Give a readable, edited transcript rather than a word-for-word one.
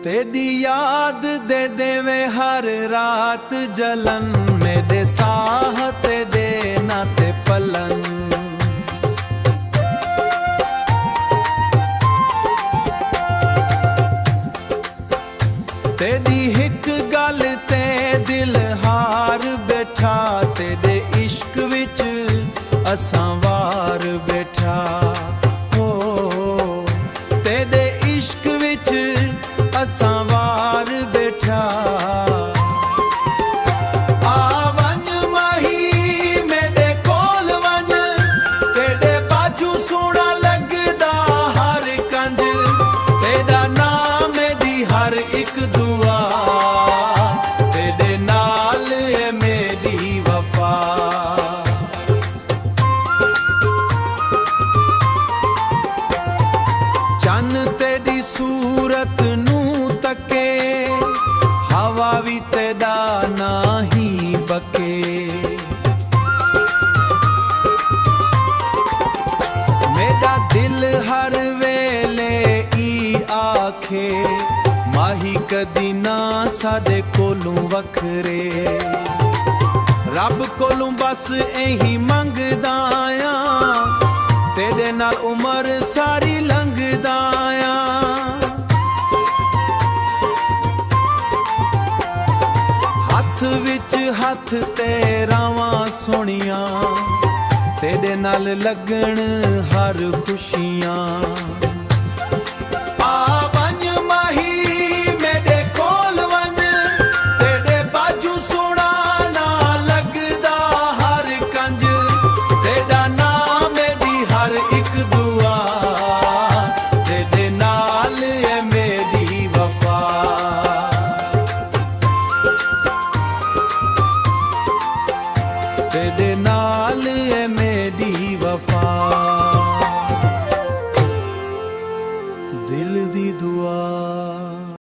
तेरी याद दे देवे हर रात जलन, मेरे साह तेरे नाते पलन। तेरी हिक गल ते दिल हार बैठा, तेरे इश्क विच असां वार बैठा। हो तेरे इश्क विच असां वार बैठा। आ वंज माही मेरे कोल वंज, तेरे बाजू सोहना लगदा हर कंज। तेरा नाम मेरी हर एक दुआ, तेरे नाल है मेरी वफा। चन्न तेरी सूरत नू तके, हवा भी तेरा नाही बके। मेरा दिल हर वेले ई आखे, माही कदी ना साडे कोलों वखरे। रब कोलों बस एही मंगदा आ, तेरे नाल उमर सारी लंघदा आ। हथ विच हथ तेरा वा सोनिया, तेरे नाल लगन हर खुशियां। आ वंज माही मेरे कोल वंज, तेरे बाजू सोहना ना लगदा हर कंज। तेरा नाम मेरी हर एक दुआ, तेरे नाल है मेरी वफा। तेरे नाल है मेरी वफा।